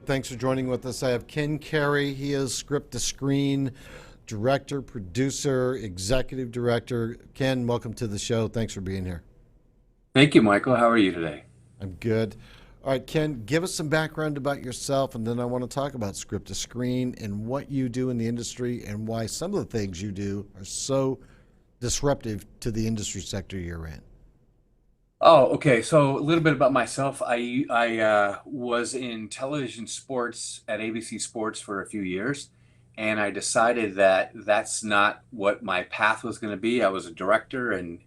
Thanks for joining with us. I have Kerry. He is script to screen director, producer, executive director. Ken, welcome to the show. Thanks for being here. Thank you, Michael. How are you today? I'm good. All right, Ken, give us some background about yourself, and then I want to talk about script to screen and what you do in the industry and why some of the things you do are so disruptive to the industry sector you're in. Oh, okay. So a little bit about myself. I was in television sports at ABC Sports for a few years, and I decided that that's not what my path was going to be. I was a director, and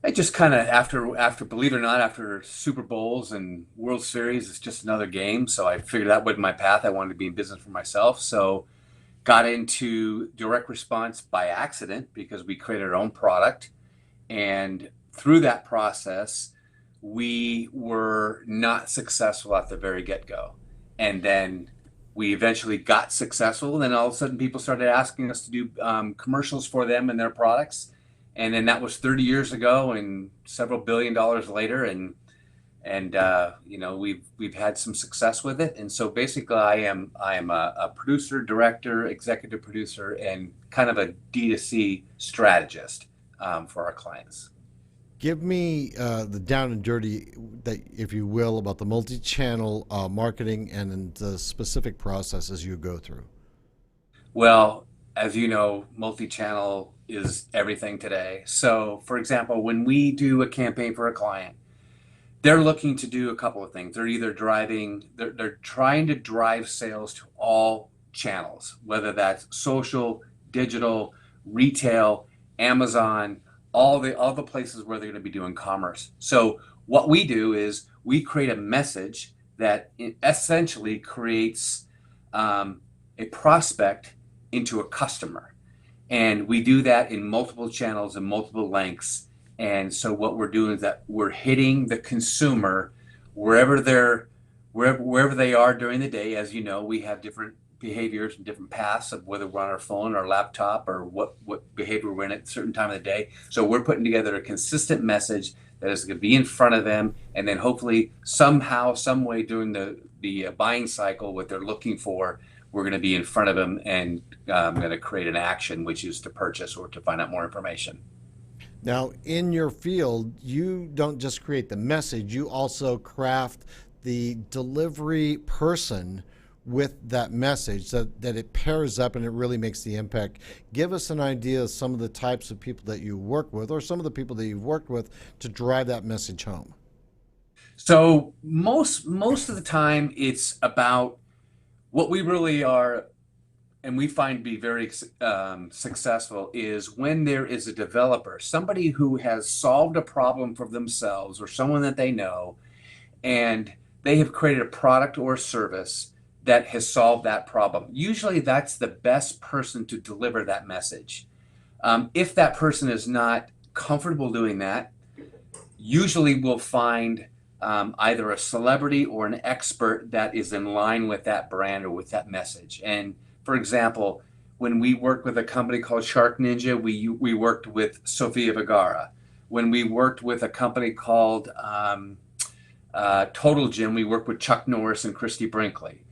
I just kind of after believe it or not, after Super Bowls and World Series, it's just another game. So I figured that wasn't my path. I wanted to be in business for myself. So got into direct response by accident because we created our own product. And through that process, we were not successful at the very get-go. And then we eventually got successful. And then all of a sudden, people started asking us to do commercials for them and their products. And then that was 30 years ago, and several $billion later. And we've had some success with it. And so basically, I am a producer, director, executive producer, and kind of a D2C strategist for our clients. Give me the down and dirty, that, if you will, about the multi-channel marketing and the specific processes you go through. Well, as you know, multi-channel is everything today. So, for example, when we do a campaign for a client, they're looking to do a couple of things. They're either they're trying to drive sales to all channels, whether that's social, digital, retail, Amazon, all the places where they're going to be doing commerce. So what we do is we create a message that essentially creates a prospect into a customer. And we do that in multiple channels and multiple lengths. And so what we're doing is that we're hitting the consumer wherever they are during the day. As you know, we have different behaviors and different paths of whether we're on our phone or laptop or what behavior we're in at a certain time of the day. So we're putting together a consistent message that is going to be in front of them, and then hopefully somehow, some way during the buying cycle, what they're looking for, we're going to be in front of them and going to create an action, which is to purchase or to find out more information. Now, in your field, you don't just create the message, you also craft the delivery person with that message, that it pairs up and it really makes the impact. Give us an idea of some of the types of people that you work with, or some of the people that you've worked with, to drive that message home. So most of the time, it's about what we really are, and we find to be very successful, is when there is a developer, somebody who has solved a problem for themselves or someone that they know, and they have created a product or service that has solved that problem. Usually that's the best person to deliver that message. If that person is not comfortable doing that, usually we'll find either a celebrity or an expert that is in line with that brand or with that message. And for example, when we worked with a company called Shark Ninja, we worked with Sofia Vergara. When we worked with a company called Total Gym, we worked with Chuck Norris and Christy Brinkley.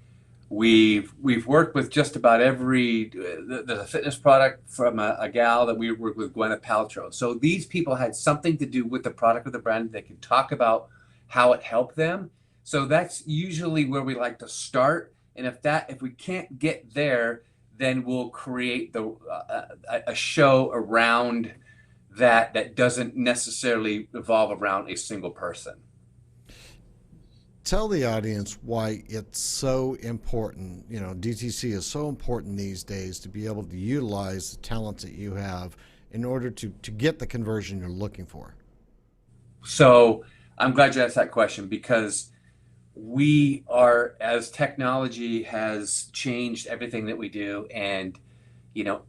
We've worked with just about every the fitness product from a gal that we worked with, Gwyneth Paltrow. So these people had something to do with the product or the brand. They could talk about how it helped them. So that's usually where we like to start. And if we can't get there, then we'll create a show around that doesn't necessarily revolve around a single person. Tell the audience why it's so important. DTC is so important these days to be able to utilize the talents that you have in order to get the conversion you're looking for. So I'm glad you asked that question, because we are, as technology has changed everything that we do, and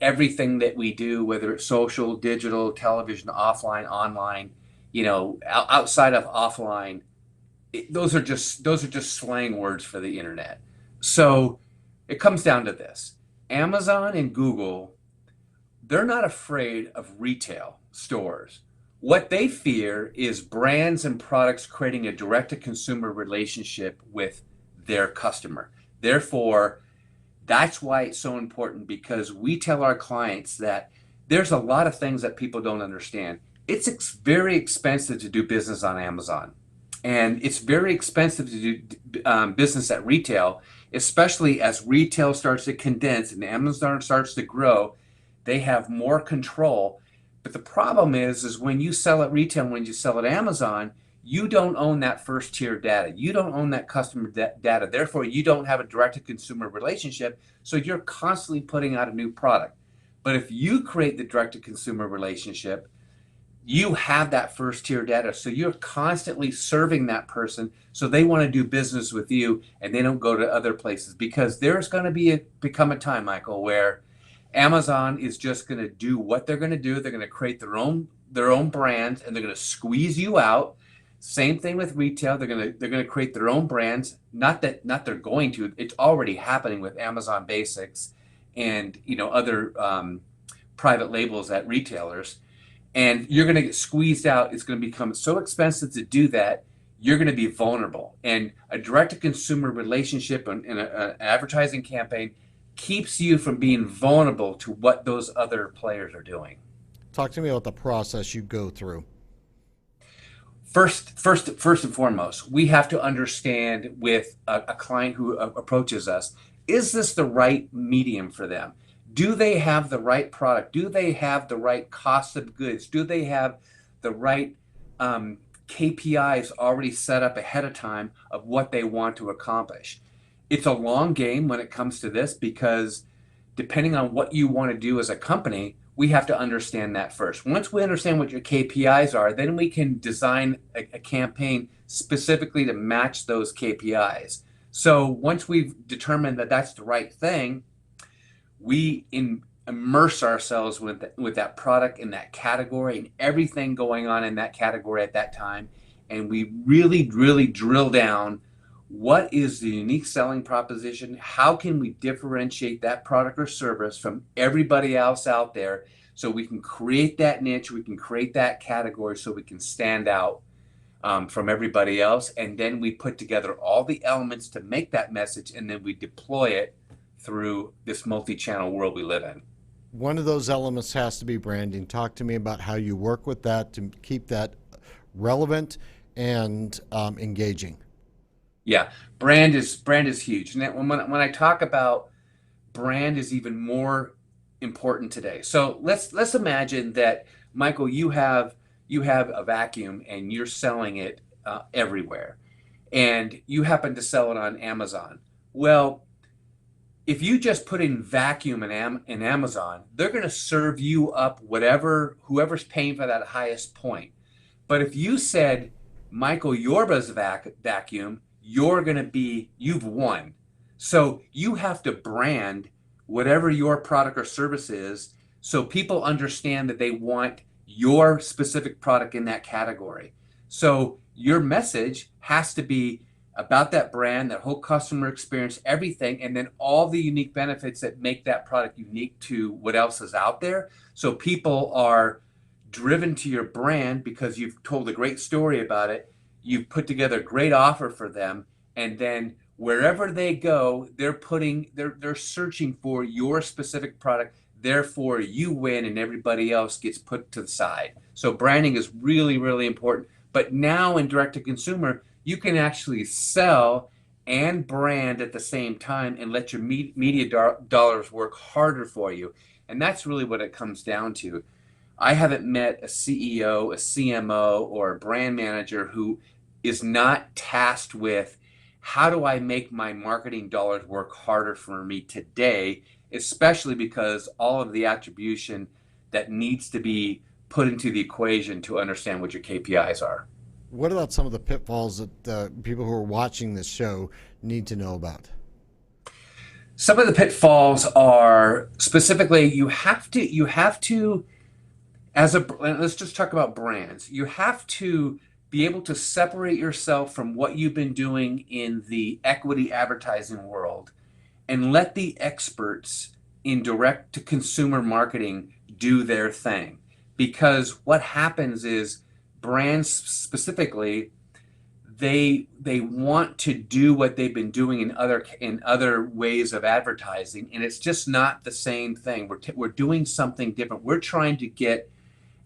everything that we do, whether it's social, digital, television, offline, online, outside of offline, those are just slang words for the internet. So it comes down to this: Amazon and Google, they're not afraid of retail stores. What they fear is brands and products creating a direct to consumer relationship with their customer. Therefore, that's why it's so important, because we tell our clients that there's a lot of things that people don't understand. It's very expensive to do business on Amazon, and it's very expensive to do business at retail, especially as retail starts to condense and Amazon starts to grow. They have more control. But the problem is when you sell at retail, when you sell at Amazon, you don't own that first tier data. You don't own that customer data. Therefore, you don't have a direct to consumer relationship. So you're constantly putting out a new product. But if you create the direct to consumer relationship, you have that first tier data. So you're constantly serving that person. So they want to do business with you and they don't go to other places, because there's going to become a time, Michael, where Amazon is just going to do what they're going to do. They're going to create their own brands, and they're going to squeeze you out. Same thing with retail. They're going to create their own brands. Not they're going to. It's already happening with Amazon Basics and other private labels at retailers. And you're going to get squeezed out. It's going to become so expensive to do that. You're going to be vulnerable. And a direct to consumer relationship and an advertising campaign keeps you from being vulnerable to what those other players are doing. Talk to me about the process you go through. First and foremost, we have to understand with a client who approaches us, is this the right medium for them? Do they have the right product? Do they have the right cost of goods? Do they have the right KPIs already set up ahead of time of what they want to accomplish? It's a long game when it comes to this, because depending on what you want to do as a company, we have to understand that first. Once we understand what your KPIs are, then we can design a campaign specifically to match those KPIs. So once we've determined that that's the right thing, we immerse ourselves with that product in that category and everything going on in that category at that time. And we really, really drill down: what is the unique selling proposition? How can we differentiate that product or service from everybody else out there, so we can create that niche, we can create that category, so we can stand out from everybody else. And then we put together all the elements to make that message, and then we deploy it through this multi-channel world we live in. One of those elements has to be branding. Talk to me about how you work with that to keep that relevant and engaging. Yeah, brand is huge. And when I talk about brand is even more important today. So let's imagine that, Michael, you have a vacuum and you're selling it everywhere, and you happen to sell it on Amazon. Well, if you just put in vacuum in Amazon, they're going to serve you up whoever's paying for that highest point. But if you said, Michael Yorba's vacuum, you've won. So you have to brand whatever your product or service is, so people understand that they want your specific product in that category. So your message has to be about that brand, that whole customer experience, everything, and then all the unique benefits that make that product unique to what else is out there. So people are driven to your brand because you've told a great story about it. You've put together a great offer for them, and then wherever they go, they're searching for your specific product. Therefore, you win and everybody else gets put to the side. So branding is really, really important. But now in direct to consumer, you can actually sell and brand at the same time and let your media dollars work harder for you. And that's really what it comes down to. I haven't met a CEO, a CMO, or a brand manager who is not tasked with, how do I make my marketing dollars work harder for me today, especially because all of the attribution that needs to be put into the equation to understand what your KPIs are. What about some of the pitfalls that people who are watching this show need to know about? Some of the pitfalls are specifically you have to let's just talk about brands. You have to be able to separate yourself from what you've been doing in the equity advertising world and let the experts in direct to consumer marketing do their thing. Because what happens is brands specifically, they want to do what they've been doing in other ways of advertising, and it's just not the same thing. We're doing something different. We're trying to get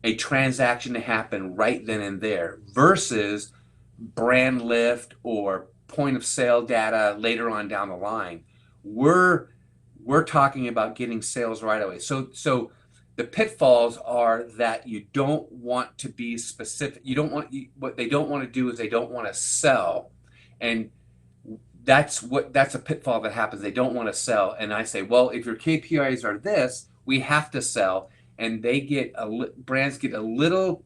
a transaction to happen right then and there versus brand lift or point of sale data later on down the line. We're talking about getting sales right away. So the pitfalls are that you don't want to be specific. What they don't want to do is they don't want to sell. And that's a pitfall that happens. They don't want to sell. And I say, well, if your KPIs are this, we have to sell. And brands get a little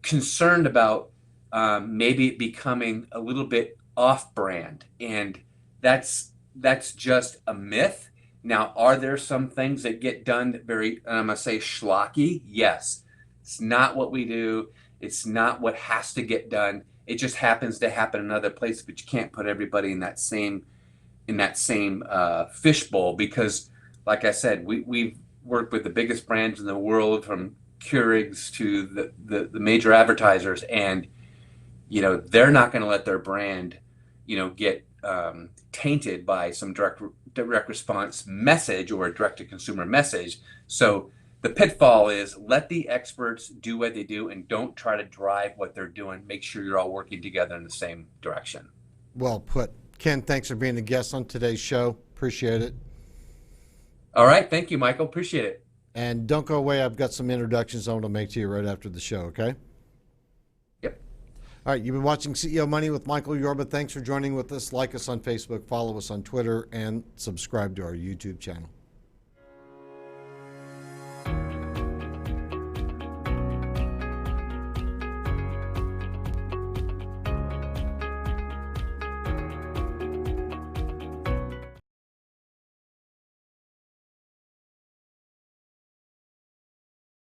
concerned about maybe it becoming a little bit off brand. And that's just a myth. Now, are there some things that get done that I'm going to say schlocky? Yes. It's not what we do. It's not what has to get done. It just happens to happen in other places, but you can't put everybody in that same fishbowl because, like I said, we've worked with the biggest brands in the world, from Keurigs to the major advertisers, and they're not going to let their brand get tainted by some direct response message or a direct to consumer message. So the pitfall is let the experts do what they do and don't try to drive what they're doing. Make sure you're all working together in the same direction. Well put. Ken, thanks for being a guest on today's show. Appreciate it. All right. Thank you, Michael. Appreciate it. And don't go away. I've got some introductions I want to make to you right after the show, okay? Yep. All right, you've been watching CEO Money with Michael Yorba. Thanks for joining with us. Like us on Facebook, follow us on Twitter, and subscribe to our YouTube channel.